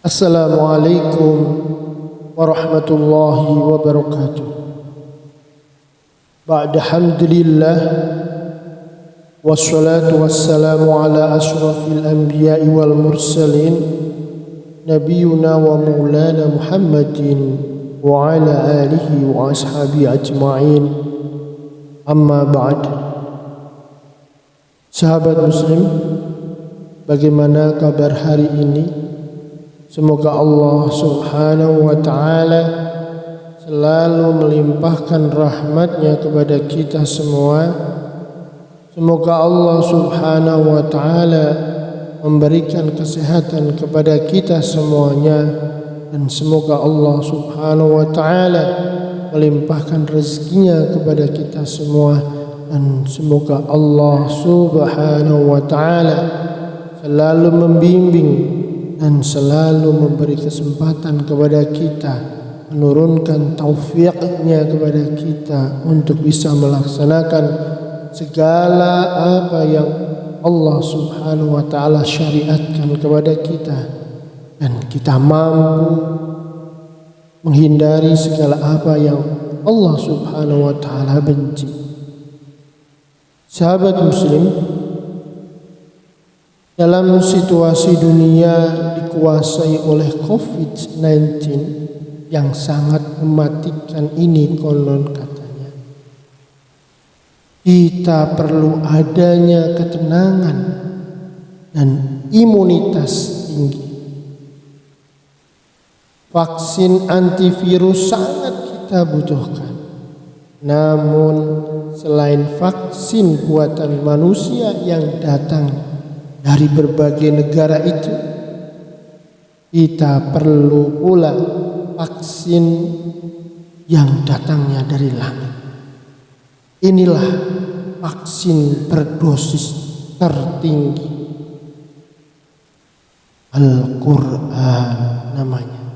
Assalamualaikum warahmatullahi wabarakatuh. Ba'da hamdulillah wassalatu wassalamu ala ashrafil anbiya'i wal mursalin nabiyuna wa maulana Muhammadin wa ala alihi wa ashabi ajma'in. Amma ba'd. Sahabat muslim, bagaimana kabar hari ini? Semoga Allah subhanahu wa ta'ala selalu melimpahkan rahmatnya kepada kita semua. Semoga Allah subhanahu wa ta'ala memberikan kesehatan kepada kita semuanya. Dan semoga Allah subhanahu wa ta'ala melimpahkan rezekinya kepada kita semua. Dan semoga Allah subhanahu wa ta'ala selalu membimbing dan selalu memberi kesempatan kepada kita, menurunkan taufiknya kepada kita untuk bisa melaksanakan segala apa yang Allah subhanahu wa ta'ala syariatkan kepada kita, dan kita mampu menghindari segala apa yang Allah subhanahu wa ta'ala benci. Sahabat muslim, dalam situasi dunia dikuasai oleh COVID-19 yang sangat mematikan ini, konon katanya, kita perlu adanya ketenangan dan imunitas tinggi. Vaksin antivirus sangat kita butuhkan. Namun selain vaksin buatan manusia yang datang dari berbagai negara itu, kita perlu pula vaksin yang datangnya dari langit. Inilah vaksin berdosis tertinggi, Al-Quran namanya.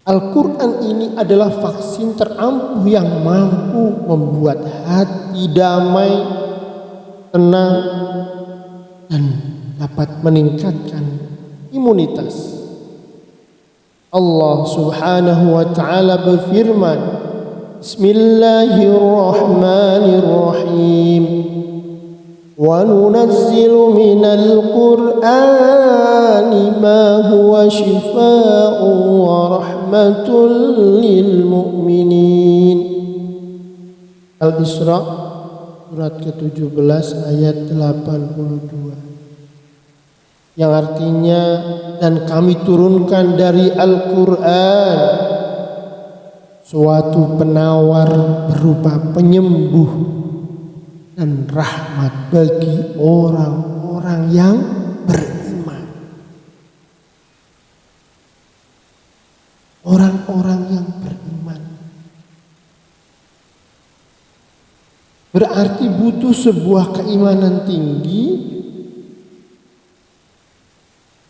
Al-Quran ini adalah vaksin terampuh yang mampu membuat hati damai, tenang, dan dapat meningkatkan imunitas. Allah subhanahu wa ta'ala berfirman, Bismillahirrahmanirrahim, wa nunazzilu minal qur'ani ma huwa shifaa'un wa rahmatun lil mu'minin. Al-Isra surat ke-17 ayat 82, yang artinya, dan kami turunkan dari Al-Quran suatu penawar berupa penyembuh dan rahmat bagi orang-orang yang beriman. Orang-orang yang beriman berarti butuh sebuah keimanan tinggi,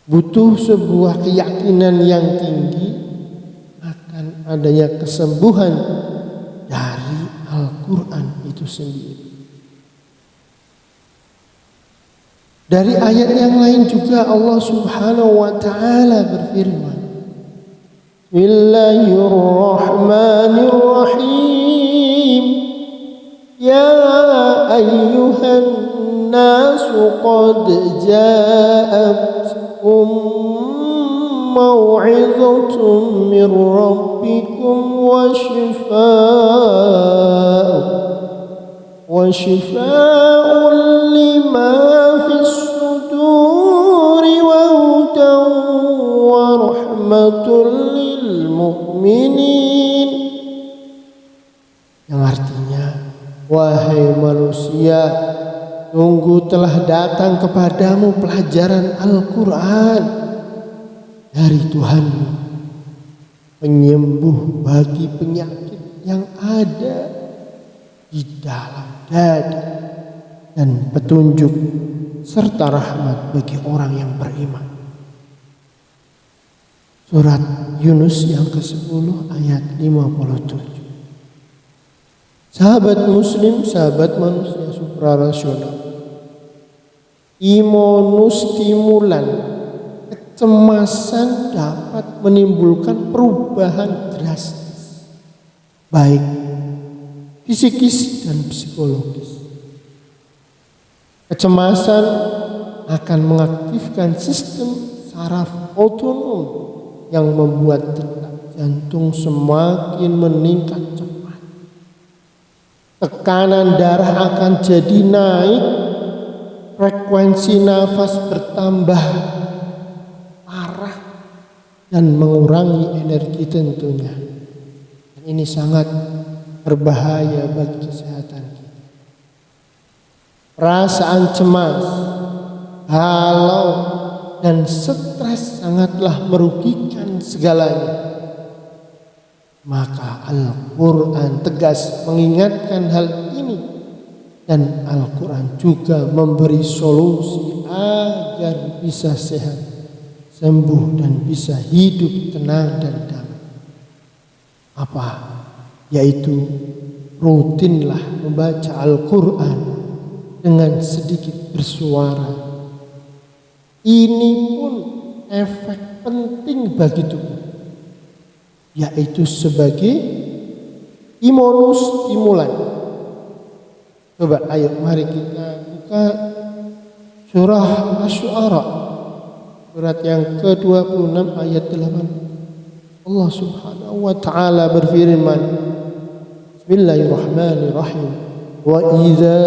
butuh sebuah keyakinan yang tinggi akan adanya kesembuhan dari Al-Quran itu sendiri. Dari ayat yang lain juga Allah subhanahu wa ta'ala berfirman, Bismillahirrahmanirrahim, Ya ayyuhan nasu qad ja'atkum maw'izatun min rabbikum wa shifaa'un lima fis suduri wa hudan wa rahmatun lil mu'minin. Yang artinya, wahai manusia, sungguh telah datang kepadamu pelajaran Al-Quran dari Tuhanmu, penyembuh bagi penyakit yang ada di dalam dada, dan petunjuk serta rahmat bagi orang yang beriman. Surat Yunus yang ke-10 ayat 57. Sahabat muslim, sahabat manusia suprarasional, imunostimulan kecemasan dapat menimbulkan perubahan drastis, baik fisikis dan psikologis. Kecemasan akan mengaktifkan sistem saraf otonom yang membuat detak jantung semakin meningkat cepat. Tekanan darah akan jadi naik, frekuensi nafas bertambah parah dan mengurangi energi tentunya. Dan ini sangat berbahaya bagi kesehatan kita. Perasaan cemas, halau, dan stres sangatlah merugikan segalanya. Maka Al-Quran tegas mengingatkan hal ini, dan Al-Quran juga memberi solusi agar bisa sehat, sembuh, dan bisa hidup tenang dan damai. Apa? Yaitu rutinlah membaca Al-Quran dengan sedikit bersuara. Ini pun efek penting bagi tubuh, yaitu sebagai imunostimulan. Coba ayo mari kita buka surah Asy-Syu'ara, surat yang ke-26 ayat 8. Allah Subhanahu wa taala berfirman, Bismillahirrahmanirrahim. Wa idza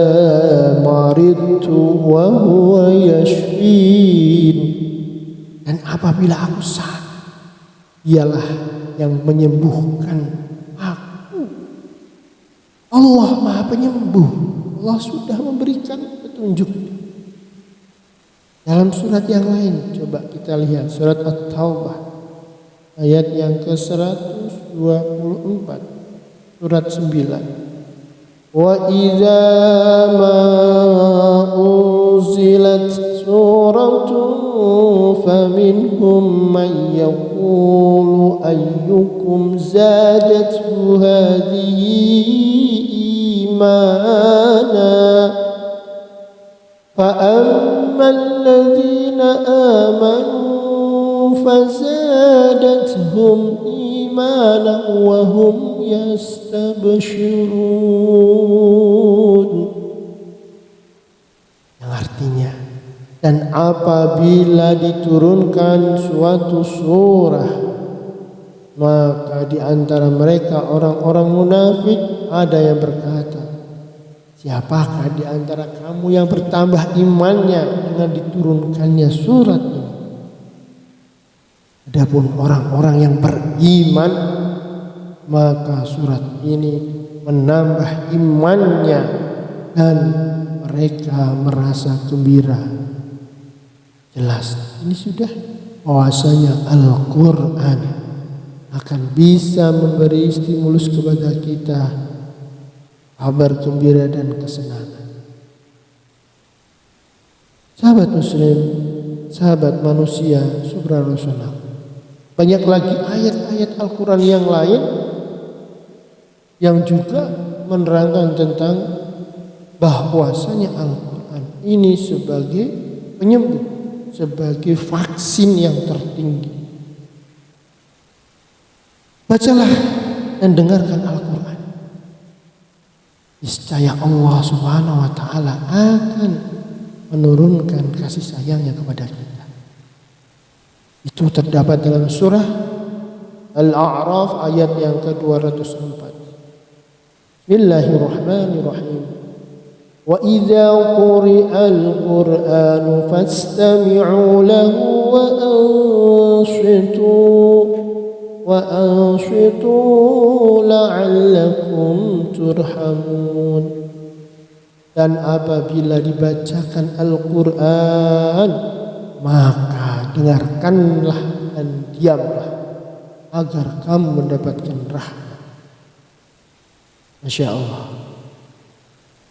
maridtu wa huwa yashfin. Dan apabila aku sakit, dialah yang menyembuhkan aku. Allah Maha Penyembuh. Allah sudah memberikan petunjuk. Dalam surat yang lain, coba kita lihat surat At-Taubah ayat yang ke-124, surat 9. Wa idza ma unzilat suratun faminhum man yaqulu ayyukum zadathu hadhihi imana fa ammal ladzina amanu fazadathum imana wa hum yastabshirun. Yang artinya, dan apabila diturunkan suatu surah, maka di antara mereka orang-orang munafik ada yang berkata, siapakah di antara kamu yang bertambah imannya dengan diturunkannya surat ini? Adapun orang-orang yang beriman, maka surat ini menambah imannya dan mereka merasa gembira. Jelas ini sudah bahwasanya Al-Quran akan bisa memberi stimulus kepada kita, kabar gembira dan kesenangan. Sahabat muslim, sahabat manusia suprarasional, banyak lagi ayat-ayat Al-Quran yang lain yang juga menerangkan tentang bahwasanya Al-Quran ini sebagai penyembuh, sebagai vaksin yang tertinggi. Bacalah dan dengarkan Al-Quran. Niscaya Allah Subhanahu wa taala akan menurunkan kasih sayangnya kepada kita. Itu terdapat dalam surah Al-A'raf ayat yang ke-204. Bismillahirrahmanirrahim. Wa idza quri'al Qur'anu fastami'u lahu wa anshitu la'allakum turhamun. Dan apabila dibacakan Al-Quran, maka dengarkanlah dan diamlah agar kamu mendapatkan rahmat. Masya Allah.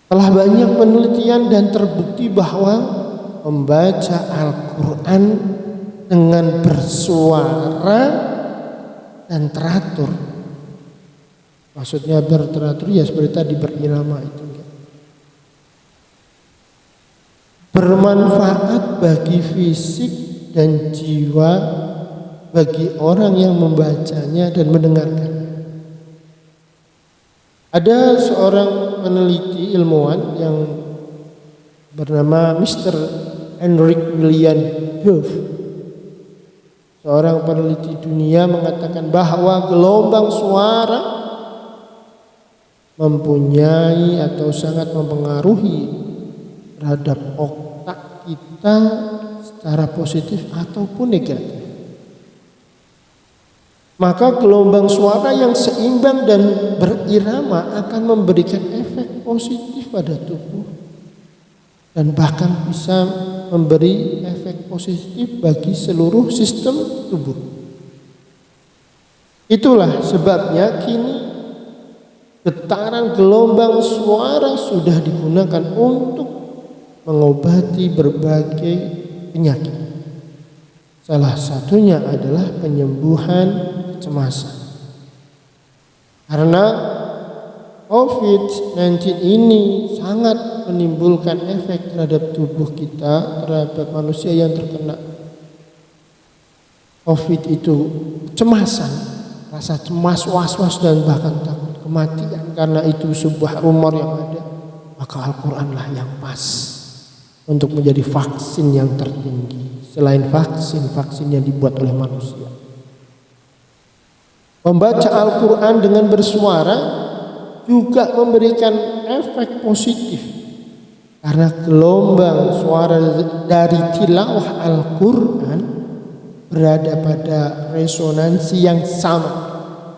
Telah banyak penelitian dan terbukti bahwa membaca Al-Quran dengan bersuara dan teratur, maksudnya berteratur ya seperti tadi berirama itu, bermanfaat bagi fisik dan jiwa bagi orang yang membacanya dan mendengarkannya. Ada seorang peneliti ilmuwan yang bernama Mr. Henrik William Huff, seorang peneliti dunia, mengatakan bahwa gelombang suara mempunyai atau sangat mempengaruhi terhadap otak kita secara positif ataupun negatif. Maka gelombang suara yang seimbang dan berirama akan memberikan efek positif pada tubuh dan bahkan bisa memberi efek positif bagi seluruh sistem tubuh. Itulah sebabnya kini getaran gelombang suara sudah digunakan untuk mengobati berbagai penyakit. Salah satunya adalah penyembuhan kecemasan. Karena COVID-19 ini sangat menimbulkan efek terhadap tubuh kita, terhadap manusia yang terkena COVID itu, kecemasan, rasa cemas, was-was dan bahkan takut kematian. Karena itu sebuah rumor yang ada, maka Al-Quranlah yang pas untuk menjadi vaksin yang tertinggi selain vaksin yang dibuat oleh manusia. Membaca Al-Quran dengan bersuara juga memberikan efek positif, karena gelombang suara dari tilawah Al-Quran berada pada resonansi yang sama,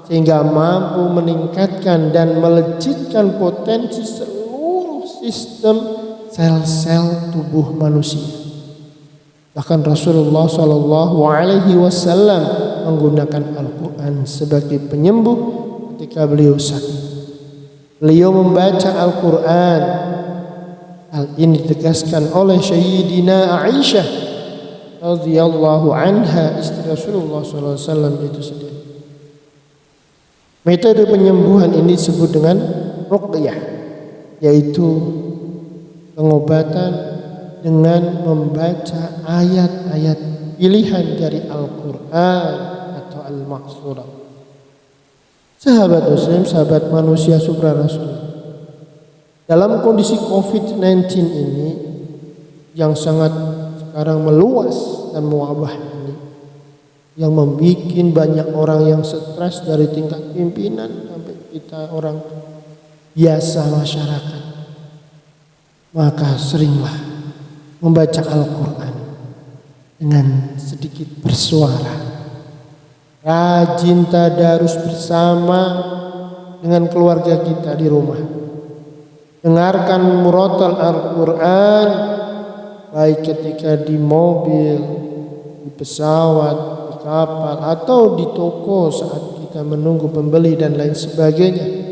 sehingga mampu meningkatkan dan melejitkan potensi seluruh sistem sel-sel tubuh manusia. Bahkan Rasulullah SAW menggunakan Al-Quran sebagai penyembuh ketika beliau sakit. Beliau membaca Al-Quran. Hal ini ditegaskan oleh Sayyidina Aisyah radhiyallahu anha, istri Rasulullah SAW itu sendiri. Metode penyembuhan ini disebut dengan ruqyah, yaitu pengobatan dengan membaca ayat-ayat pilihan dari Al-Quran atau Al-Ma'surah. Sahabat muslim, sahabat manusia suprarasul, dalam kondisi COVID-19 ini yang sangat sekarang meluas dan mewabah ini, yang membuat banyak orang yang stres dari tingkat pimpinan sampai kita orang biasa masyarakat, maka seringlah membaca Al-Quran dengan sedikit bersuara. Rajin tadarus bersama dengan keluarga kita di rumah. Dengarkan murotal Al-Quran baik ketika di mobil, di pesawat, di kapal, atau di toko saat kita menunggu pembeli dan lain sebagainya.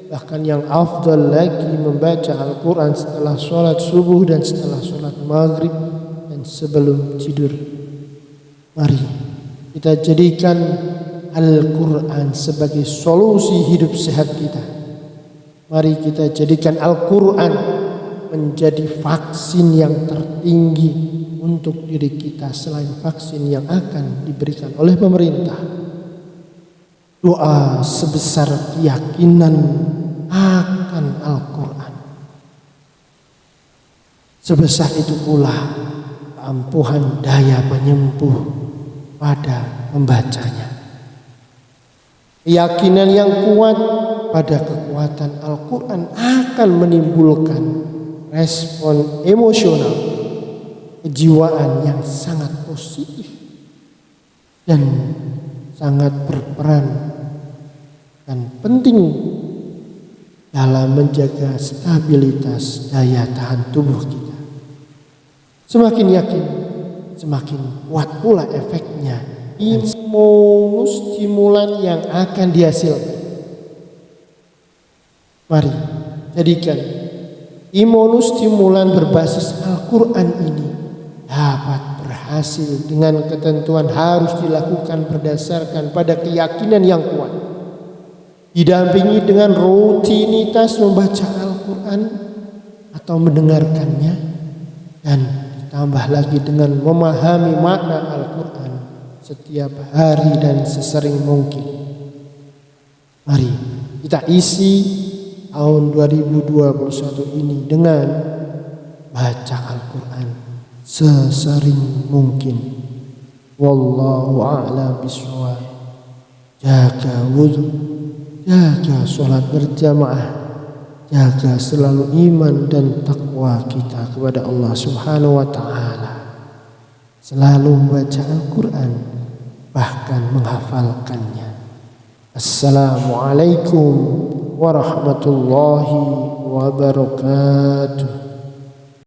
Bahkan yang afdal lagi membaca Al-Quran setelah sholat subuh dan setelah sholat maghrib dan sebelum tidur. Mari kita jadikan Al-Quran sebagai solusi hidup sehat kita. Mari kita jadikan Al-Quran menjadi vaksin yang tertinggi untuk diri kita selain vaksin yang akan diberikan oleh pemerintah. Doa sebesar keyakinan akan Al-Quran, sebesar itu pula keampuhan daya penyembuh pada pembacanya. Keyakinan yang kuat pada kekuatan Al-Quran akan menimbulkan respon emosional, kejiwaan yang sangat positif dan sangat berperan dan penting dalam menjaga stabilitas daya tahan tubuh kita. Semakin yakin, semakin kuat pula efeknya imunostimulan yang akan dihasilkan. Mari jadikan imunostimulan berbasis Al-Quran ini dapat berhasil dengan ketentuan harus dilakukan berdasarkan pada keyakinan yang kuat, didampingi dengan rutinitas membaca Al-Quran atau mendengarkannya, dan tambah lagi dengan memahami makna Al-Quran setiap hari dan sesering mungkin. Mari kita isi tahun 2021 ini dengan baca Al-Quran sesering mungkin. Wallahu a'lam bishawab. Jaga wudhu, jaga sholat berjamaah, jaga selalu iman dan takwa kita kepada Allah Subhanahu wa ta'ala. Selalu membaca Al-Quran, bahkan menghafalkannya. Assalamualaikum warahmatullahi wabarakatuh.